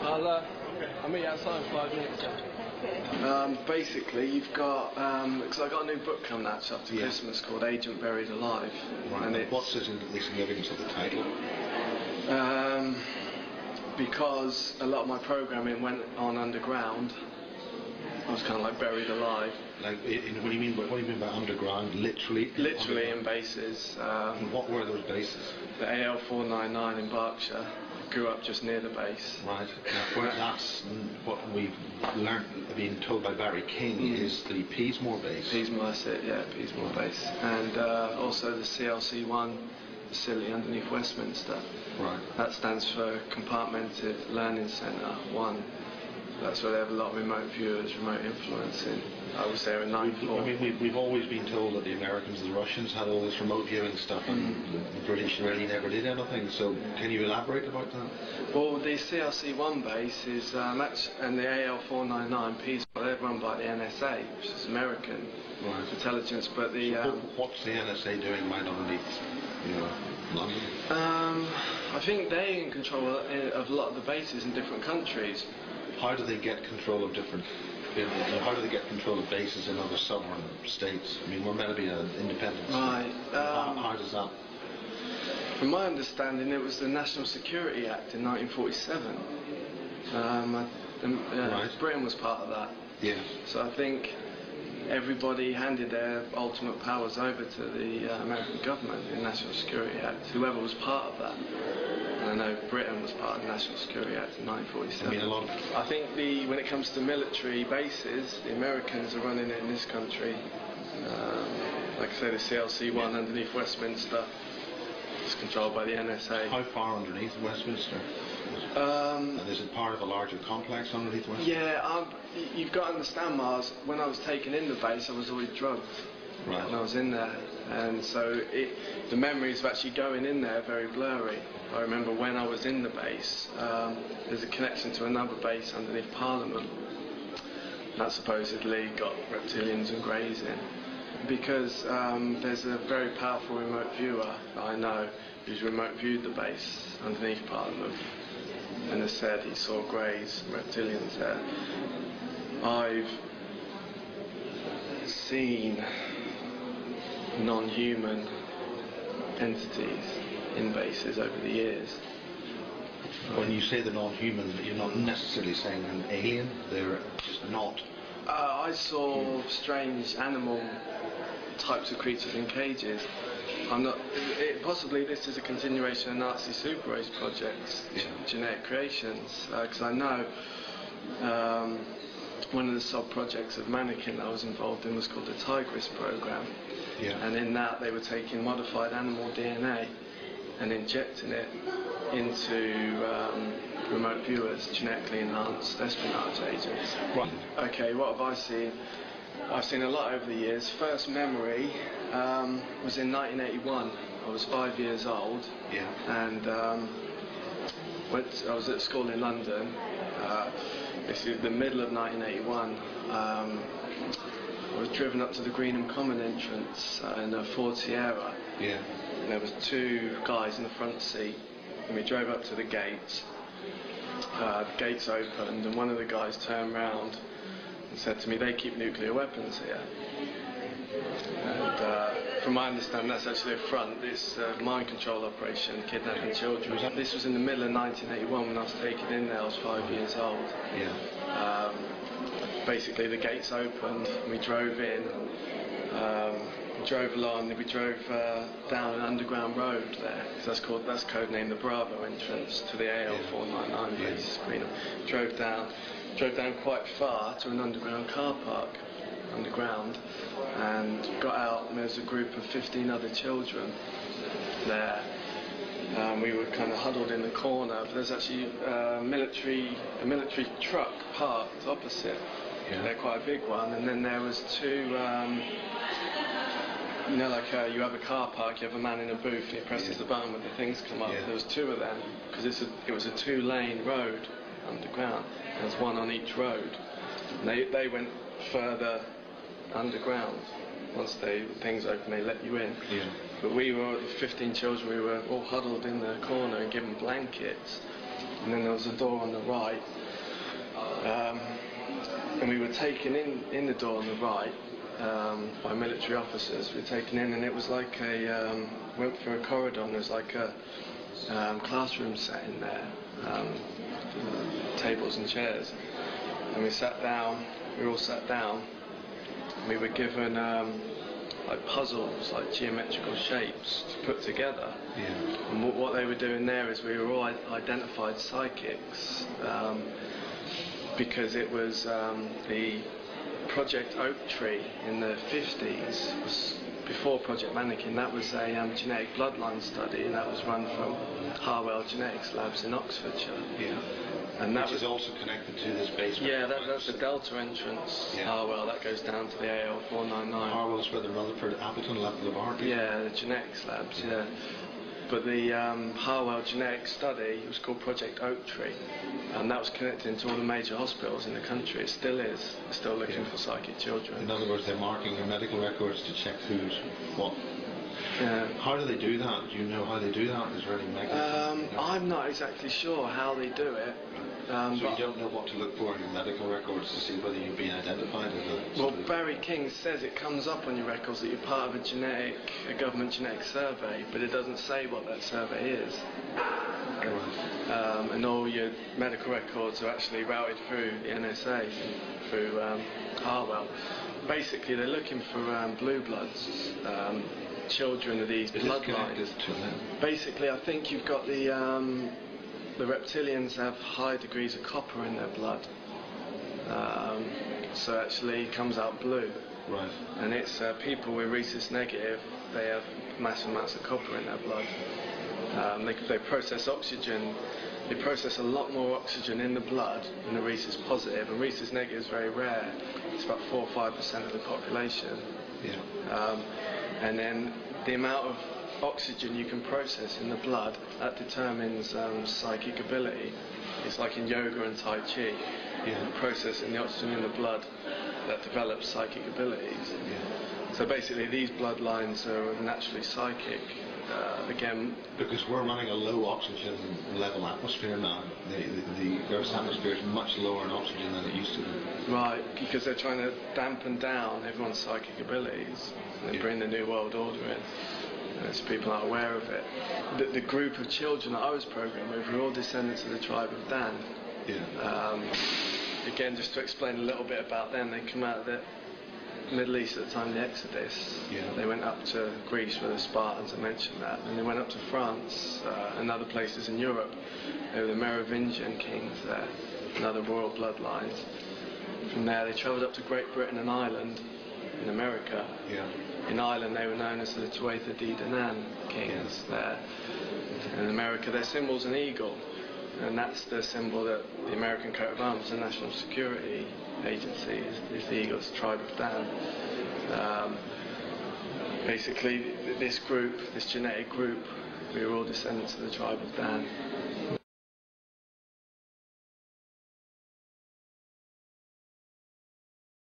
I'll meet you outside in 5 minutes. Basically, you've got because I got a new book coming out just after Christmas called Agent Buried Alive. Right. And what's the significance of the title? Because a lot of my programming went on underground. I was kind of like buried alive. Like, what do you mean by underground? Literally? Literally in bases. And what were those bases? The AL499 in Berkshire. Grew up just near the base. Right. Now, that's what we've learned, being told by Barry King, is the Peasmore base. Peasmore, that's it, yeah, Peasmore base. And also the CLC1 facility underneath Westminster. Right. That stands for Compartmented Learning Centre 1. That's where they have a lot of remote viewers, remote influencing. I was there in 94. I mean, we've always been told that the Americans and the Russians had all this remote viewing stuff, and the British really never did anything. So, can you elaborate about that? Well, the CLC1 base is, and the AL499 Peace, they're run by the NSA, which is American intelligence. But the what's the NSA doing right underneath, London? I think they're in control of a lot of the bases in different countries. How do they get control of how do they get control of bases in other sovereign states? I mean, we're meant to be an independent state. Right. How does that? From my understanding, it was the National Security Act in 1947. Britain was part of that. Yeah. So I think everybody handed their ultimate powers over to the American government in the National Security Act, whoever was part of that. And I know Britain was part of the National Security Act in 1947. I mean, I think when it comes to military bases, the Americans are running it in this country. Like I say, the CLC1 underneath Westminster is controlled by the NSA. How far underneath Westminster? And is it part of a larger complex underneath Westminster? Yeah, you've got to understand, Mars, when I was taken in the base, I was always drugged. Right. And I was in there. And so the memories of actually going in there are very blurry. I remember when I was in the base, there's a connection to another base underneath Parliament. That supposedly got reptilians and greys in. Because there's a very powerful remote viewer that I know who's remote viewed the base underneath Parliament. And has said he saw greys and reptilians there. I've seen non-human entities in bases over the years. When you say the non-human, you're not necessarily saying an alien, they're just not. I saw strange animal types of creatures in cages. Possibly this is a continuation of Nazi super race projects, genetic creations, because I know one of the sub-projects of Mannequin I was involved in was called the Tigris program. Yeah. And in that they were taking modified animal DNA and injecting it into remote viewers, genetically enhanced espionage agents. Right. Okay, what have I seen? I've seen a lot over the years. First memory was in 1981. I was 5 years old. Yeah. And I was at school in London. This is the middle of 1981. I was driven up to the Greenham Common entrance in a Ford Sierra. Yeah. And there was two guys in the front seat, and we drove up to the gates. The gates opened, and one of the guys turned round and said to me, "They keep nuclear weapons here." And from my understanding, that's actually a front. It's a mind control operation, kidnapping children. This was in the middle of 1981 when I was taken in there. I was 5 years old. Yeah. Basically, the gates opened, and we drove in. We drove along, and we drove down an underground road there. That's codenamed the Bravo entrance to the AL499 base. Drove down quite far to an underground car park, underground, and got out, and there was a group of 15 other children there. We were kind of huddled in the corner, but there's actually a military truck parked opposite. Yeah. They're quite a big one, and then there was two. You have a car park, you have a man in a booth, and he presses the button when the things come up. Yeah. There was two of them, because it was a two-lane road underground. There's one on each road. And they went further underground. Once things open, they let you in. Yeah. But we were 15 children. We were all huddled in the corner and given blankets. and then there was a door on the right, and we were taken in the door on the right by military officers. We were taken in, and it was like went through a corridor, and there was like a classroom set in there, tables and chairs, and we sat down. We all sat down. We were given like puzzles, like geometrical shapes to put together. Yeah. And what they were doing there is we were all identified psychics, because it was the Project Oak Tree in the 50s, was before Project Mannequin. That was a genetic bloodline study, and that was run from Harwell Genetics Labs in Oxfordshire. Yeah. And that Which is also connected to this basement. Yeah, that's the Delta entrance. Yeah. Harwell, that goes down to the AL 499. Harwell's where the Rutherford Appleton laboratory. Yeah, the genetics labs. Yeah. But the Harwell genetics study, it was called Project Oak Tree, and that was connected into all the major hospitals in the country. It still is. They're still looking for psychic children. In other words, they're marking your medical records to check who's what. Yeah. How do they do that? Do you know how they do that? Is there any mechanism? I'm not exactly sure how they do it. So you don't know what to look for in your medical records to see whether you've been identified as a... Well, Barry King says it comes up on your records that you're part of a government genetic survey, but it doesn't say what that survey is. Right. And all your medical records are actually routed through the NSA, through Harwell. Basically, they're looking for blue bloods, children of these bloodlines. Basically, I think you've got the reptilians have high degrees of copper in their blood, so actually it comes out blue. Right. And it's people with rhesus negative, they have massive amounts of copper in their blood. They process oxygen. They process a lot more oxygen in the blood than the rhesus positive, and rhesus negative is very rare. It's about 4 or 5% of the population. Yeah. And then the amount of oxygen you can process in the blood, that determines psychic ability. It's like in yoga and Tai Chi. Yeah. Processing the oxygen in the blood that develops psychic abilities. Yeah. So basically these bloodlines are naturally psychic. Again, because we're running a low oxygen level atmosphere now. The Earth's atmosphere is much lower in oxygen than it used to be. Right, because they're trying to dampen down everyone's psychic abilities and bring the New World Order in. So people aren't aware of it. The group of children that I was programmed with were all descendants of the tribe of Dan. Yeah. Again, just to explain a little bit about them, they come out of the Middle East at the time of the Exodus. Yeah. They went up to Greece with the Spartans, I mentioned that, and they went up to France and other places in Europe. They were the Merovingian kings there, and other royal bloodlines. From there they travelled up to Great Britain and Ireland in America. Yeah. In Ireland they were known as the Tuatha De Danann kings there. And in America their symbol's an eagle, and that's the symbol that the American coat of arms, the National Security Agency, is the eagle. It's the tribe of Dan. Basically this group, this genetic group, we were all descendants of the tribe of Dan.